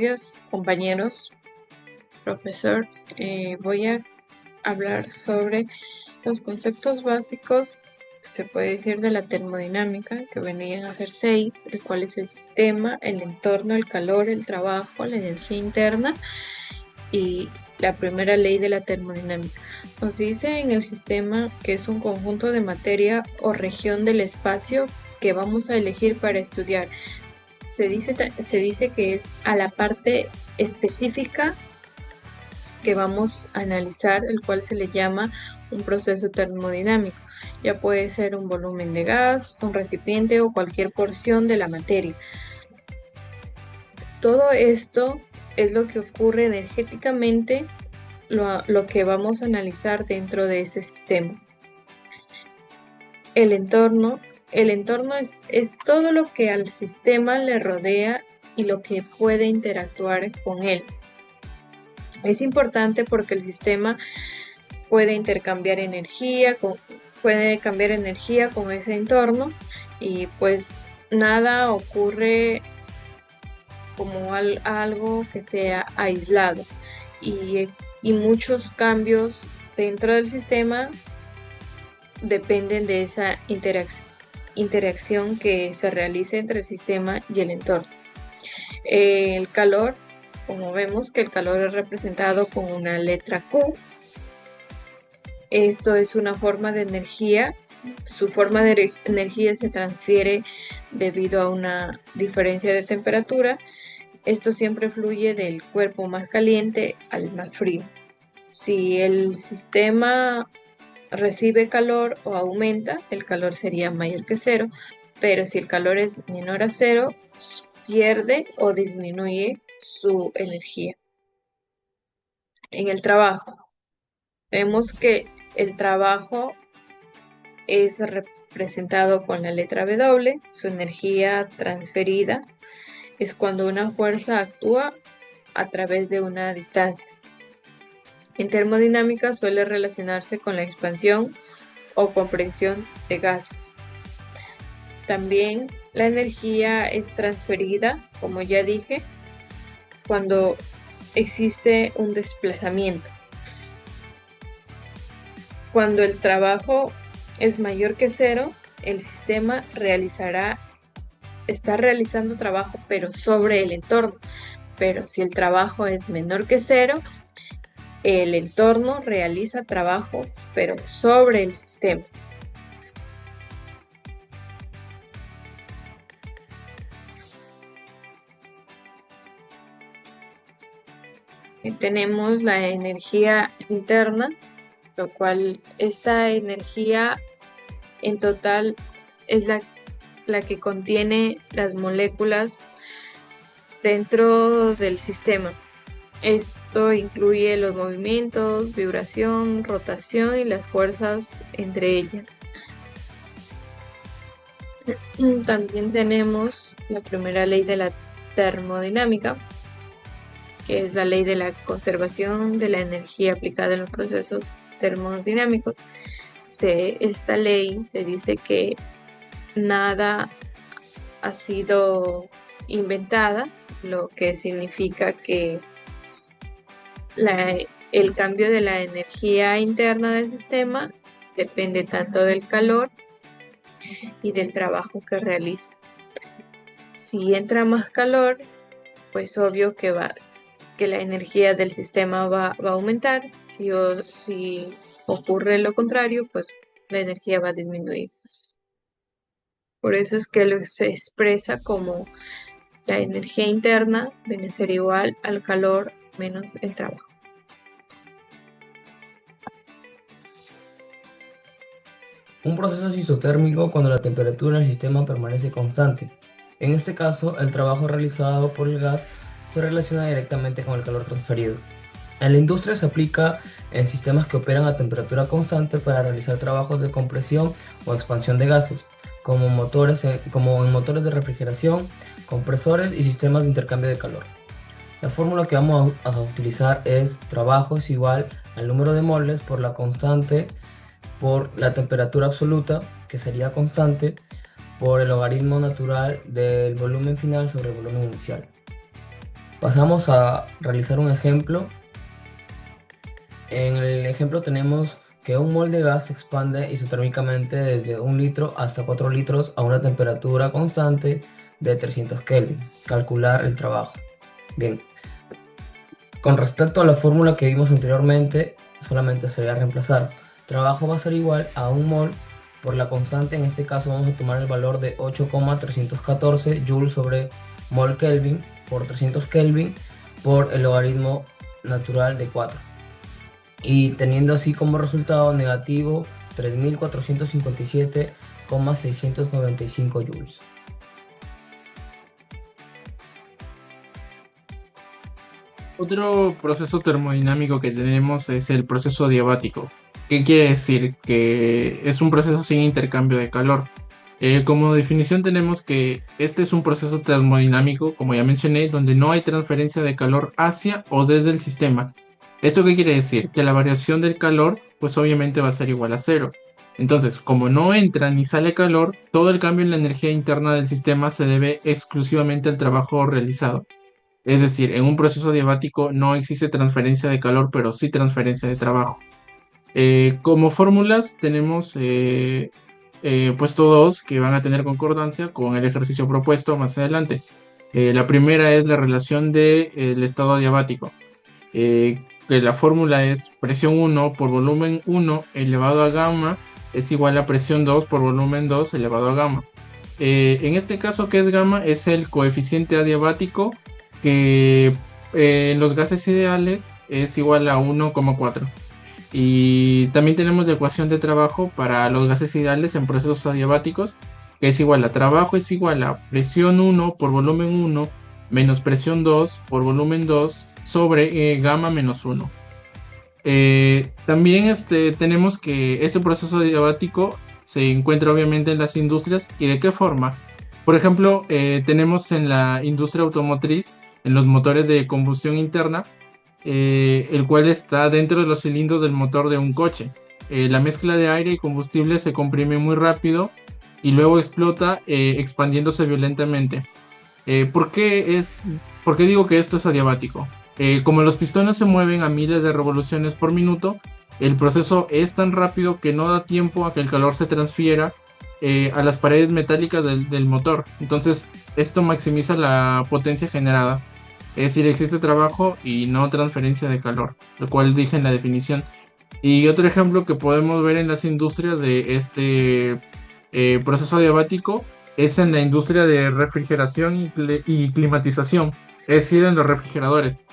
días, compañeros, profesor. Voy a hablar sobre los conceptos básicos, se puede decir, de la termodinámica, que venían a ser 6, el cual es el sistema, el entorno, el calor, el trabajo, la energía interna y la primera ley de la termodinámica. Nos dice en el sistema que es un conjunto de materia o región del espacio que vamos a elegir para estudiar. Se dice que es a la parte específica que vamos a analizar, el cual se le llama un proceso termodinámico. Ya puede ser un volumen de gas, un recipiente o cualquier porción de la materia. Todo esto es lo que ocurre energéticamente, lo que vamos a analizar dentro de ese sistema. El entorno es todo lo que al sistema le rodea y lo que puede interactuar con él. Es importante porque el sistema puede intercambiar energía, puede cambiar energía con ese entorno y pues nada ocurre como algo que sea aislado y muchos cambios dentro del sistema dependen de esa interacción que se realice entre el sistema y el entorno. El calor, como vemos que el calor es representado con una letra Q. Esto es una forma de energía. Su forma de energía se transfiere debido a una diferencia de temperatura. Esto siempre fluye del cuerpo más caliente al más frío. Si el sistema recibe calor o aumenta, el calor sería mayor que 0, pero si el calor es menor a 0, pierde o disminuye su energía. En el trabajo, vemos que el trabajo es representado con la letra W. Su energía transferida es cuando una fuerza actúa a través de una distancia. En termodinámica suele relacionarse con la expansión o compresión de gases. También la energía es transferida, como ya dije, cuando existe un desplazamiento. Cuando el trabajo es mayor que 0, el sistema está realizando trabajo, pero sobre el entorno. Pero si el trabajo es menor que 0, el entorno realiza trabajo, pero sobre el sistema. Tenemos la energía interna, lo cual esta energía en total es la que contiene las moléculas dentro del sistema. Esto incluye los movimientos, vibración, rotación y las fuerzas entre ellas. También tenemos la primera ley de la termodinámica, que es la ley de la conservación de la energía aplicada en los procesos termodinámicos. Esta ley se dice que nada ha sido inventada, lo que significa que el cambio de la energía interna del sistema depende tanto del calor y del trabajo que realiza. Si entra más calor, pues obvio que la energía del sistema va a aumentar. Si ocurre lo contrario, pues la energía va a disminuir. Por eso es que se expresa como la energía interna viene a ser igual al calor menos el trabajo. Un proceso es isotérmico cuando la temperatura del sistema permanece constante. En este caso, el trabajo realizado por el gas se relaciona directamente con el calor transferido. En la industria se aplica en sistemas que operan a temperatura constante para realizar trabajos de compresión o expansión de gases, como en motores de refrigeración, compresores y sistemas de intercambio de calor. La fórmula que vamos a utilizar es trabajo es igual al número de moles por la constante por la temperatura absoluta, que sería constante, por el logaritmo natural del volumen final sobre el volumen inicial. Pasamos a realizar un ejemplo. En el ejemplo tenemos que un mol de gas se expande isotérmicamente desde 1 litro hasta 4 litros a una temperatura constante de 300 Kelvin. Calcular el trabajo. Bien, con respecto a la fórmula que vimos anteriormente, solamente sería reemplazar. Trabajo va a ser igual a un mol por la constante. En este caso vamos a tomar el valor de 8,314 joules sobre mol Kelvin por 300 Kelvin por el logaritmo natural de 4. Y teniendo así como resultado negativo 3.457,695 joules. Otro proceso termodinámico que tenemos es el proceso adiabático. ¿Qué quiere decir? Que es un proceso sin intercambio de calor. Como definición tenemos que este es un proceso termodinámico, como ya mencioné, donde no hay transferencia de calor hacia o desde el sistema. ¿Esto qué quiere decir? Que la variación del calor pues obviamente va a ser igual a cero. Entonces, como no entra ni sale calor, todo el cambio en la energía interna del sistema se debe exclusivamente al trabajo realizado. Es decir, en un proceso adiabático no existe transferencia de calor, pero sí transferencia de trabajo. Como fórmulas tenemos puesto dos que van a tener concordancia con el ejercicio propuesto más adelante. La primera es la relación del estado adiabático, que la fórmula es presión 1 por volumen 1 elevado a gamma es igual a presión 2 por volumen 2 elevado a gamma. En este caso, ¿qué es gamma? Es el coeficiente adiabático que en los gases ideales es igual a 1,4. Y también tenemos la ecuación de trabajo para los gases ideales en procesos adiabáticos, que es igual a trabajo es igual a presión 1 por volumen 1 menos presión 2 por volumen 2 sobre gamma menos 1. También tenemos que ese proceso adiabático se encuentra obviamente en las industrias. ¿Y de qué forma? Por ejemplo, tenemos en la industria automotriz, en los motores de combustión interna, el cual está dentro de los cilindros del motor de un coche. La mezcla de aire y combustible se comprime muy rápido y luego explota expandiéndose violentamente. ¿Por qué digo que esto es adiabático? Como los pistones se mueven a miles de revoluciones por minuto, el proceso es tan rápido que no da tiempo a que el calor se transfiera a las paredes metálicas del motor. Entonces esto maximiza la potencia generada. Es decir, existe trabajo y no transferencia de calor, lo cual dije en la definición. Y otro ejemplo que podemos ver en las industrias de este proceso adiabático es en la industria de refrigeración y climatización, es decir, en los refrigeradores.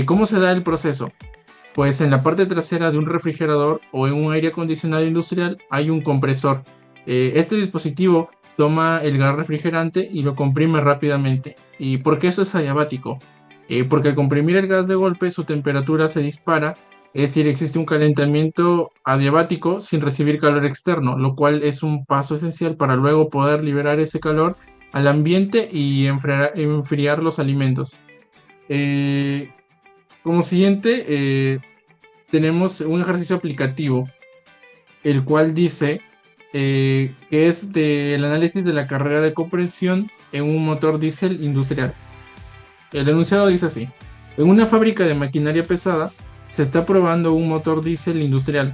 ¿Cómo se da el proceso? Pues en la parte trasera de un refrigerador o en un aire acondicionado industrial hay un compresor. Este dispositivo toma el gas refrigerante y lo comprime rápidamente. ¿Y por qué eso es adiabático? Porque al comprimir el gas de golpe su temperatura se dispara, es decir, existe un calentamiento adiabático sin recibir calor externo, lo cual es un paso esencial para luego poder liberar ese calor al ambiente y enfriar los alimentos. Como siguiente, tenemos un ejercicio aplicativo, el cual dice que es del análisis de la carrera de compresión en un motor diésel industrial. El enunciado dice así: en una fábrica de maquinaria pesada se está probando un motor diésel industrial.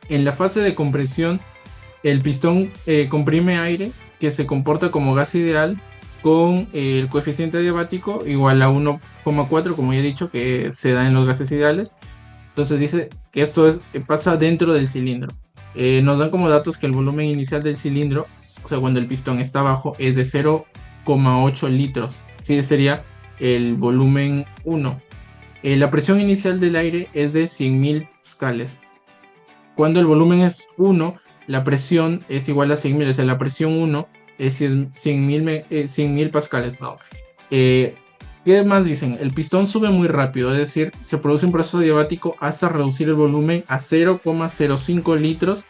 En la fase de compresión, el pistón comprime aire que se comporta como gas ideal con el coeficiente adiabático igual a 1,4, como ya he dicho, que se da en los gases ideales. Entonces dice que esto pasa dentro del cilindro. Nos dan como datos que el volumen inicial del cilindro, o sea, cuando el pistón está abajo, es de 0,8 litros. Sí, sería el volumen 1. La presión inicial del aire es de 100.000 pascales. Cuando el volumen es 1, la presión es igual a 100.000, o sea, la presión 1 es 100.000 pascales. No. ¿Qué más dicen? El pistón sube muy rápido, es decir, se produce un proceso adiabático hasta reducir el volumen a 0,05 litros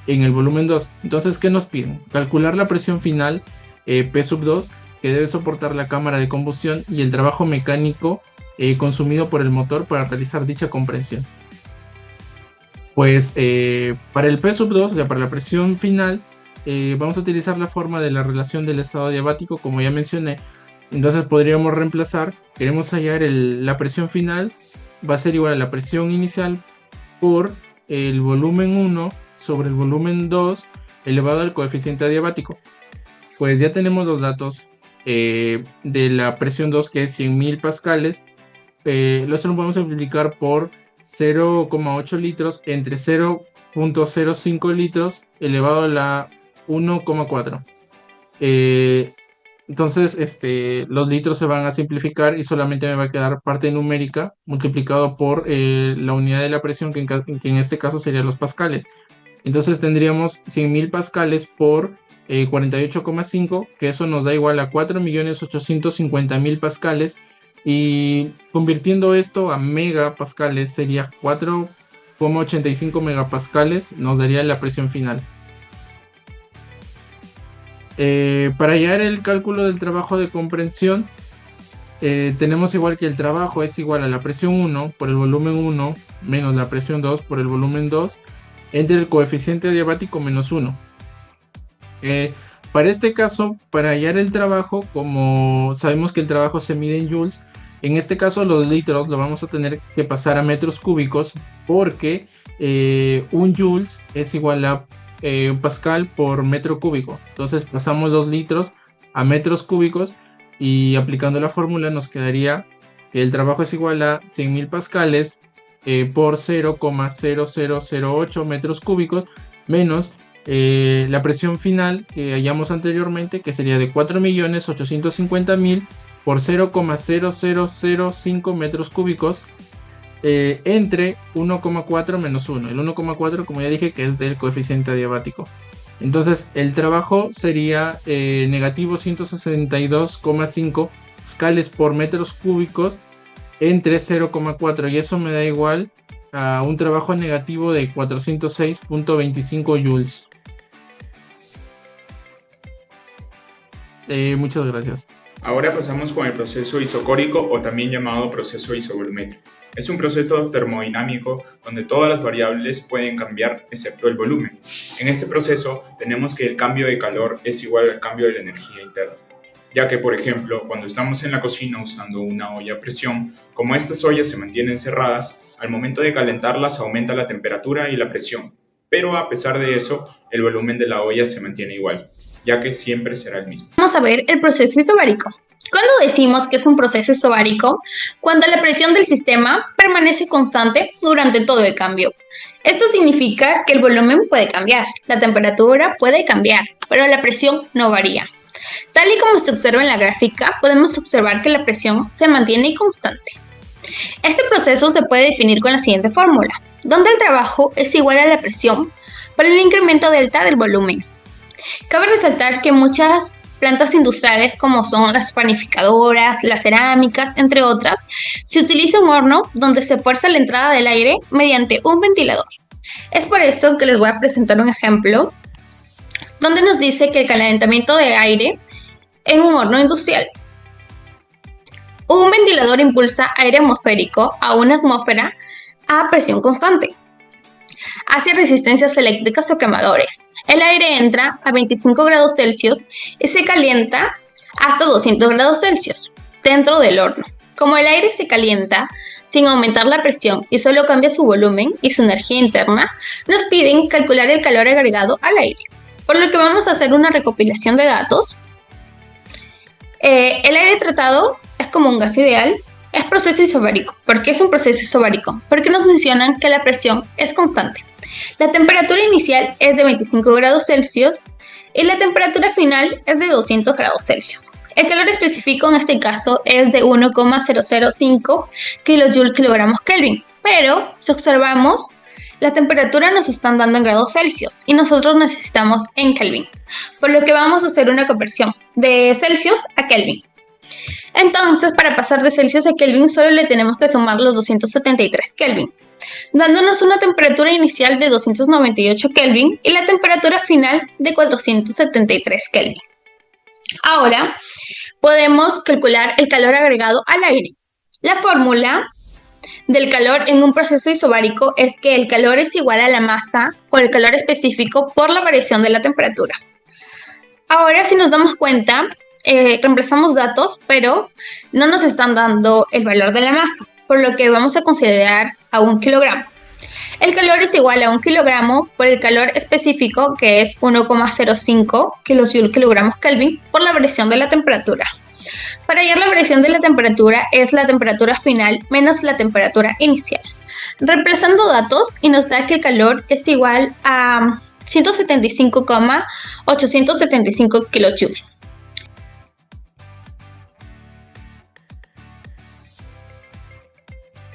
en el volumen 2. Entonces, ¿qué nos piden? Calcular la presión final, P sub 2, que debe soportar la cámara de combustión y el trabajo mecánico consumido por el motor para realizar dicha compresión. Pues para el P sub 2, o sea, para la presión final, vamos a utilizar la forma de la relación del estado adiabático, como ya mencioné, Entonces podríamos reemplazar, queremos hallar la presión final, va a ser igual a la presión inicial por el volumen 1 sobre el volumen 2 elevado al coeficiente adiabático. Pues ya tenemos los datos de la presión 2, que es 100.000 pascales. Esto lo podemos multiplicar por 0,8 litros entre 0,05 litros elevado a la 1,4. Entonces los litros se van a simplificar y solamente me va a quedar parte numérica multiplicado por la unidad de la presión, que en este caso serían los pascales. Entonces tendríamos 100.000 pascales por 48,5, que eso nos da igual a 4.850.000 pascales, y convirtiendo esto a megapascales sería 4,85 megapascales, nos daría la presión final. Para hallar el cálculo del trabajo de comprensión, tenemos igual que el trabajo es igual a la presión 1 por el volumen 1 menos la presión 2 por el volumen 2 entre el coeficiente adiabático menos 1. Para este caso, para hallar el trabajo, como sabemos que el trabajo se mide en joules, en este caso los litros lo vamos a tener que pasar a metros cúbicos, porque un joules es igual a pascal por metro cúbico. Entonces pasamos los litros a metros cúbicos y aplicando la fórmula nos quedaría que el trabajo es igual a 100.000 pascales por 0,0008 metros cúbicos menos la presión final que hallamos anteriormente, que sería de 4.850.000 por 0,0005 metros cúbicos entre 1,4 menos 1. El 1,4, como ya dije, que es del coeficiente adiabático. Entonces el trabajo sería negativo 162,5 pascales por metros cúbicos entre 0,4, y eso me da igual a un trabajo negativo de 406,25 joules. Muchas gracias. Ahora pasamos con el proceso isocórico, o también llamado proceso isovolumétrico. Es un proceso termodinámico donde todas las variables pueden cambiar excepto el volumen. En este proceso tenemos que el cambio de calor es igual al cambio de la energía interna, ya que, por ejemplo, cuando estamos en la cocina usando una olla a presión, como estas ollas se mantienen cerradas, al momento de calentarlas aumenta la temperatura y la presión, pero a pesar de eso, el volumen de la olla se mantiene igual, ya que siempre será el mismo. Vamos a ver el proceso isobárico. ¿Cuándo decimos que es un proceso isobárico? Cuando la presión del sistema permanece constante durante todo el cambio. Esto significa que el volumen puede cambiar, la temperatura puede cambiar, pero la presión no varía. Tal y como se observa en la gráfica, podemos observar que la presión se mantiene constante. Este proceso se puede definir con la siguiente fórmula, donde el trabajo es igual a la presión por el incremento delta del volumen. Cabe resaltar que muchas plantas industriales, como son las panificadoras, las cerámicas, entre otras, se utiliza un horno donde se fuerza la entrada del aire mediante un ventilador. Es por eso que les voy a presentar un ejemplo donde nos dice que el calentamiento de aire en un horno industrial. Un ventilador impulsa aire atmosférico a una atmósfera a presión constante. Hace resistencias eléctricas o quemadores. El aire entra a 25 grados Celsius y se calienta hasta 200 grados Celsius dentro del horno. Como el aire se calienta sin aumentar la presión y solo cambia su volumen y su energía interna, nos piden calcular el calor agregado al aire. Por lo que vamos a hacer una recopilación de datos. El aire tratado es como un gas ideal. Es proceso isobárico. ¿Por qué es un proceso isobárico? Porque nos mencionan que la presión es constante. La temperatura inicial es de 25 grados Celsius y la temperatura final es de 200 grados Celsius. El calor específico en este caso es de 1,005 kJ/kg Kelvin, pero si observamos, la temperatura nos están dando en grados Celsius y nosotros necesitamos en Kelvin, por lo que vamos a hacer una conversión de Celsius a Kelvin. Entonces, para pasar de Celsius a Kelvin solo le tenemos que sumar los 273 Kelvin, dándonos una temperatura inicial de 298 Kelvin y la temperatura final de 473 Kelvin. Ahora podemos calcular el calor agregado al aire. La fórmula del calor en un proceso isobárico es que el calor es igual a la masa por el calor específico por la variación de la temperatura. Ahora, si nos damos cuenta, reemplazamos datos, pero no nos están dando el valor de la masa, por lo que vamos a considerar a 1 kilogramo. El calor es igual a 1 kilogramo por el calor específico, que es 1,05 kilogramos Kelvin, por la variación de la temperatura. Para hallar la variación de la temperatura es la temperatura final menos la temperatura inicial. Reemplazando datos y nos da que el calor es igual a 175,875 kilojoules.